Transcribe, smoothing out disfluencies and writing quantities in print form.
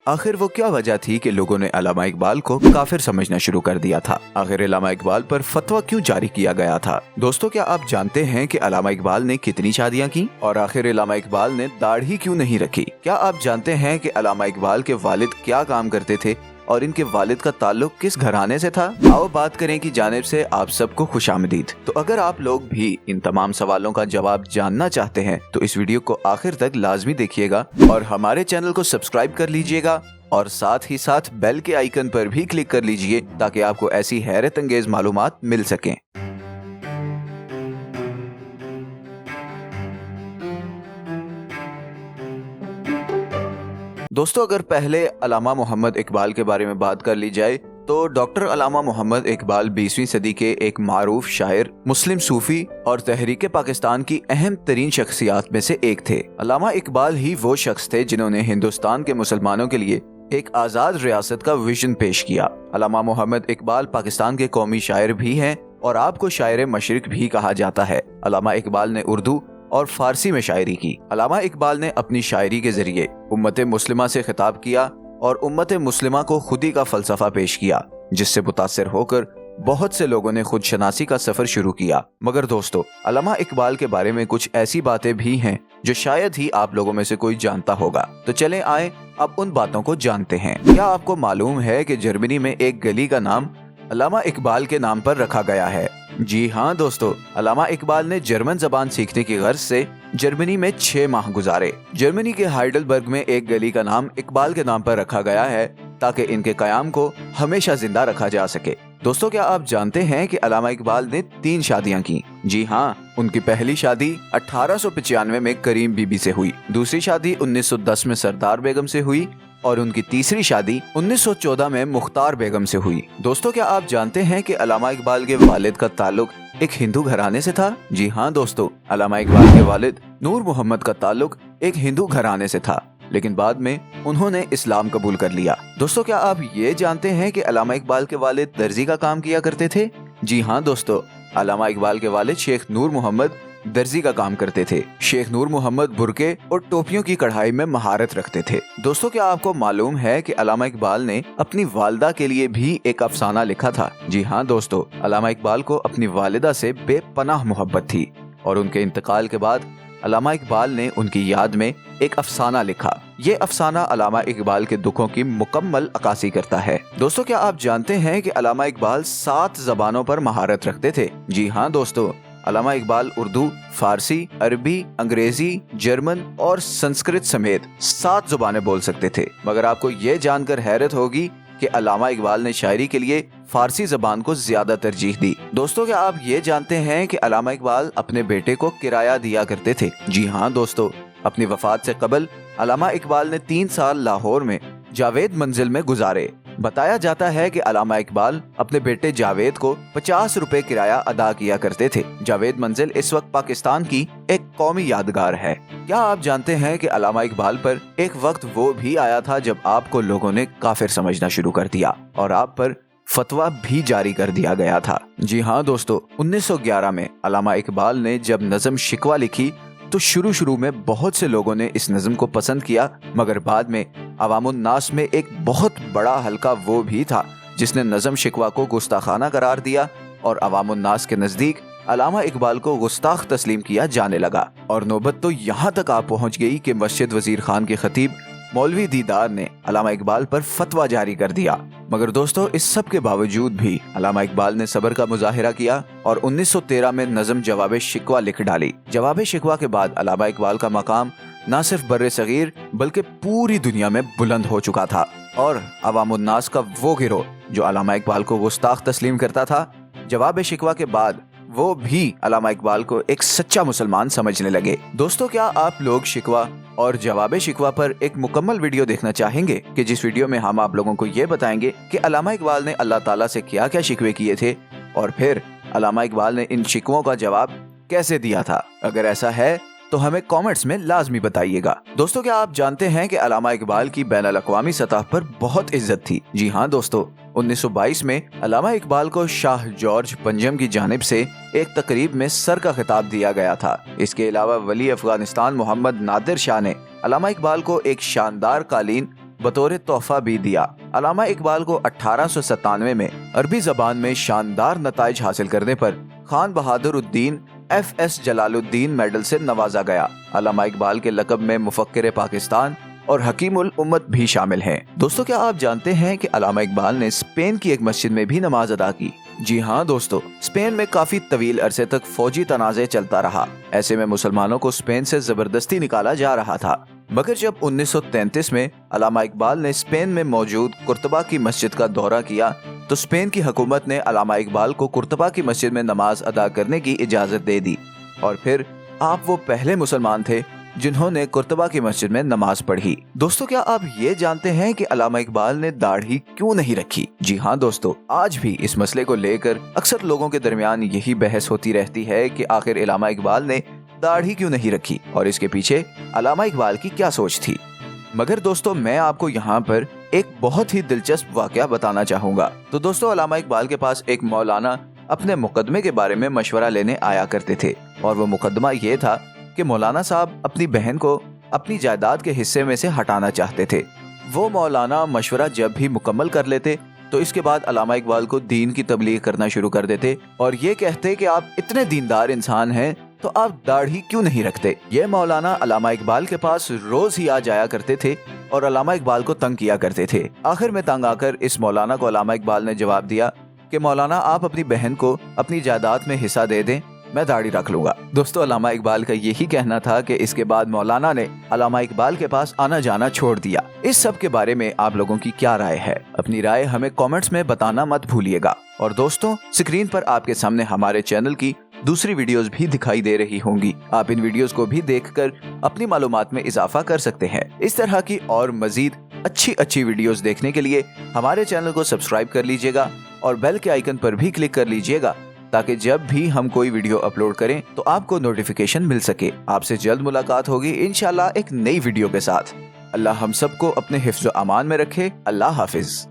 आखिर वो क्या वजह थी कि लोगों ने अल्लामा इकबाल को काफिर समझना शुरू कर दिया था? आखिर अल्लामा इकबाल पर फतवा क्यों जारी किया गया था? दोस्तों, क्या आप जानते हैं कि अल्लामा इकबाल ने कितनी शादियां की और आखिर अल्लामा इकबाल ने दाढ़ी क्यों नहीं रखी? क्या आप जानते हैं कि अल्लामा इकबाल के वालिद क्या काम करते थे और इनके वालिद का ताल्लुक किस घराने से था? आओ बात करें की जानिब से आप सबको खुशामदीद। तो अगर आप लोग भी इन तमाम सवालों का जवाब जानना चाहते हैं तो इस वीडियो को आखिर तक लाजमी देखिएगा और हमारे चैनल को सब्सक्राइब कर लीजिएगा और साथ ही साथ बेल के आइकन पर भी क्लिक कर लीजिए ताकि आपको ऐसी हैरत अंगेज मालूमात मिल सकें। दोस्तों, अगर पहले अल्लामा मोहम्मद इकबाल के बारे में बात कर ली जाए तो डॉक्टर अल्लामा मोहम्मद इकबाल 20वीं सदी के एक मारूफ शायर, मुस्लिम सूफी और तहरीक पाकिस्तान की अहम तरीन शख्सियात में से एक थे। अल्लामा इकबाल ही वो शख्स थे जिन्होंने हिंदुस्तान के मुसलमानों के लिए एक आजाद रियासत का विजन पेश किया। अल्लामा मोहम्मद इकबाल पाकिस्तान के कौमी शायर भी हैं और आपको शायर मशरिक भी कहा जाता है। अल्लामा इकबाल ने उर्दू और फारसी में शायरी की। अल्लामा इकबाल ने अपनी शायरी के जरिए उम्मत मुस्लिमा से खिताब किया और उम्मत मुस्लिमा को खुदी का फलसफा पेश किया, जिससे मुतासिर होकर बहुत से लोगों ने खुद शनासी का सफर शुरू किया। मगर दोस्तों, अल्लामा इकबाल के बारे में कुछ ऐसी बातें भी हैं जो शायद ही आप लोगों में से कोई जानता होगा। तो चलें आए अब उन बातों को जानते हैं। क्या आपको मालूम है कि जर्मनी में एक गली का नाम अल्लामा इकबाल के नाम पर रखा गया है? जी हाँ दोस्तों, अल्लामा इकबाल ने जर्मन जबान सीखने की गर्ज से जर्मनी में 6 माह गुजारे। जर्मनी के हाइडलबर्ग में एक गली का नाम इकबाल के नाम पर रखा गया है ताकि इनके कयाम को हमेशा जिंदा रखा जा सके। दोस्तों, क्या आप जानते हैं कि अल्लामा इकबाल ने 3 शादियां की? जी हाँ, उनकी पहली शादी 1895 में करीम बीबी से हुई, दूसरी शादी 1910 में सरदार बेगम से हुई और उनकी तीसरी शादी 1914 में मुख्तार बेगम से हुई। दोस्तों, क्या आप जानते हैं कि अल्लामा इकबाल के वालिद का ताल्लुक एक हिंदू घराने से था? जी हाँ दोस्तों, अल्लामा इकबाल के वालिद नूर मोहम्मद का ताल्लुक एक हिंदू घराने से था, लेकिन बाद में उन्होंने इस्लाम कबूल कर लिया। दोस्तों, क्या आप ये जानते हैं कि अल्लामा इकबाल के वालिद दर्जी का काम किया करते थे? जी हाँ दोस्तों, अल्लामा इकबाल के वालिद शेख नूर मोहम्मद दर्जी का काम करते थे। शेख नूर मोहम्मद बुरके और टोपियों की कढ़ाई में महारत रखते थे। दोस्तों, क्या आपको मालूम है कि अल्लामा इकबाल ने अपनी वालिदा के लिए भी एक अफसाना लिखा था? जी हाँ दोस्तों, अल्लामा इकबाल को अपनी वालिदा से बेपनाह मोहब्बत थी और उनके इंतकाल के बाद अल्लामा इकबाल ने उनकी याद में एक अफसाना लिखा। ये अफसाना अल्लामा इकबाल के दुखों की मुकम्मल अक्कासी करता है। दोस्तों, क्या आप जानते हैं कि अल्लामा इकबाल 7 जबानों पर महारत रखते थे? जी हाँ दोस्तों, अल्लामा इकबाल उर्दू, फारसी, अरबी, अंग्रेजी, जर्मन और संस्कृत समेत 7 जुबानें बोल सकते थे। मगर आपको ये जानकर हैरत होगी कि अल्लामा इकबाल ने शायरी के लिए फारसी जबान को ज्यादा तरजीह दी। दोस्तों, क्या आप ये जानते हैं कि अल्लामा इकबाल अपने बेटे को किराया दिया करते थे? जी हाँ दोस्तों, अपनी वफात से कबल अल्लामा इकबाल ने 3 साल लाहौर में जावेद मंजिल में गुजारे। बताया जाता है कि अल्लामा इकबाल अपने बेटे जावेद को 50 रुपए किराया अदा किया करते थे। जावेद मंजिल इस वक्त पाकिस्तान की एक कौमी यादगार है। क्या आप जानते हैं कि अल्लामा इकबाल पर एक वक्त वो भी आया था जब आपको लोगों ने काफिर समझना शुरू कर दिया और आप पर फतवा भी जारी कर दिया गया था? जी हाँ दोस्तों, 1911 में अल्लामा इकबाल ने जब नज़म शिकवा लिखी तो शुरू में बहुत से लोगों ने इस नज़म को पसंद किया, मगर बाद में अवामुन नास में एक बहुत बड़ा हल्का वो भी था जिसने नज़म शिकवा को गुस्ताखाना करार दिया और अवामुन नास के नज़दीक अल्लामा इकबाल को गुस्ताख तस्लीम किया जाने लगा। और नौबत तो यहाँ तक आ पहुँच गई कि मस्जिद वजीर खान के खतीब मौलवी दीदार ने अल्लामा इकबाल पर फतवा जारी कर दिया। मगर दोस्तों, इस सब के बावजूद भी अल्लामा इकबाल ने सब्र का मुजाहिरा किया और 1913 में नज़म जवाब शिकवा लिख डाली। जवाब शिकवा के बाद अल्लामा इकबाल का मकाम न सिर्फ बर्रे सगीर बल्कि पूरी दुनिया में बुलंद हो चुका था और अवामुन नास का वो गिरोह जो अल्लामा इकबाल को गुस्ताख तस्लीम करता था, जवाब शिकवा के बाद वो भी अल्लामा इकबाल को एक सच्चा मुसलमान समझने लगे। दोस्तों, क्या आप लोग शिकवा और जवाब शिकवा पर एक मुकम्मल वीडियो देखना चाहेंगे कि जिस वीडियो में हम आप लोगों को ये बताएंगे कि अल्लामा इकबाल ने अल्लाह ताला से क्या क्या शिकवे किए थे और फिर अल्लामा इकबाल ने इन शिकवों का जवाब कैसे दिया था? अगर ऐसा है तो हमें कमेंट्स में लाजमी बताइएगा। दोस्तों, क्या आप जानते हैं कि अल्लामा इकबाल की बैनुल अक़वामी सतह पर बहुत इज्जत थी? जी हाँ दोस्तों, 1922 में अल्लामा इकबाल को शाह जॉर्ज पंजम की जानिब से एक तकरीब में सर का खिताब दिया गया था। इसके अलावा वली अफगानिस्तान मोहम्मद नादिर शाह ने अल्लामा इकबाल को एक शानदार कालीन बतौर तोहफा भी दिया। अल्लामा इकबाल को 1897 में अरबी जबान में शानदार नताइज हासिल करने पर खान बहादुर उद्दीन FS जलालुद्दीन मेडल से नवाजा गया। अल्लामा इकबाल के लक़ब में मुफक्किर पाकिस्तान और हकीमुल उम्मत भी शामिल हैं। दोस्तों, क्या आप जानते हैं कि अल्लामा इकबाल ने स्पेन की एक मस्जिद में भी नमाज अदा की? जी हाँ दोस्तों, स्पेन में काफी तवील अरसे तक फौजी तनाज़े चलता रहा। ऐसे में मुसलमानों को स्पेन से जबरदस्ती निकाला जा रहा था। मगर जब 1933 में अल्लामा इकबाल ने स्पेन में मौजूद कुर्तबा की मस्जिद का दौरा किया तो स्पेन की हुकूमत ने अल्लामा इकबाल को कुर्तबा की मस्जिद में नमाज अदा करने की इजाज़त दे दी और फिर आप वो पहले मुसलमान थे जिन्होंने कुर्तबा की मस्जिद में नमाज पढ़ी। दोस्तों, क्या आप ये जानते हैं कि अल्लामा इकबाल ने दाढ़ी क्यों नहीं रखी? जी हाँ दोस्तों, आज भी इस मसले को लेकर अक्सर लोगों के दरमियान यही बहस होती रहती है कि आखिर अल्लामा इकबाल ने दाढ़ी क्यों नहीं रखी और इसके पीछे अल्लामा इकबाल की क्या सोच थी। मगर दोस्तों, मैं आपको यहाँ पर एक बहुत ही दिलचस्प वाकया बताना चाहूँगा। तो दोस्तों, अल्लामा इकबाल के पास एक मौलाना अपने मुकदमे के बारे में मशवरा लेने आया करते थे और वो मुकदमा ये था कि मौलाना साहब अपनी बहन को अपनी जायदाद के हिस्से में से हटाना चाहते थे। वो मौलाना मशवरा जब भी मुकम्मल कर लेते तो इसके बाद अल्लामा इकबाल को दीन की तबलीग करना शुरू कर देते और ये कहते कि आप इतने दीनदार इंसान हैं तो आप दाढ़ी क्यों नहीं रखते। ये मौलाना अल्लामा इकबाल के पास रोज ही आ जाया करते थे और अल्लामा इकबाल को तंग किया करते थे। आखिर में तंग आकर इस मौलाना को अल्लामा इकबाल ने जवाब दिया कि मौलाना, आप अपनी बहन को अपनी जायदाद में हिस्सा दे दें, मैं दाढ़ी रख लूंगा। दोस्तों, अल्लामा इकबाल का यही कहना था कि इसके बाद मौलाना ने अल्लामा इकबाल के पास आना जाना छोड़ दिया। इस सब के बारे में आप लोगों की क्या राय है? अपनी राय हमें कमेंट्स में बताना मत भूलिएगा। और दोस्तों, स्क्रीन पर आपके सामने हमारे चैनल की दूसरी वीडियोस भी दिखाई दे रही होंगी। आप इन वीडियोस को भी देखकर अपनी मालूमात में इजाफा कर सकते हैं। इस तरह की और मजीद अच्छी वीडियोस देखने के लिए हमारे चैनल को सब्सक्राइब कर लीजिएगा और बेल के आइकन पर भी क्लिक कर लीजिएगा ताकि जब भी हम कोई वीडियो अपलोड करें तो आपको नोटिफिकेशन मिल सके। आपसे जल्द मुलाकात होगी इंशाल्लाह एक नई वीडियो के साथ। अल्लाह हम सबको अपने हिफ्ज़ व अमान में रखे। अल्लाह हाफिज।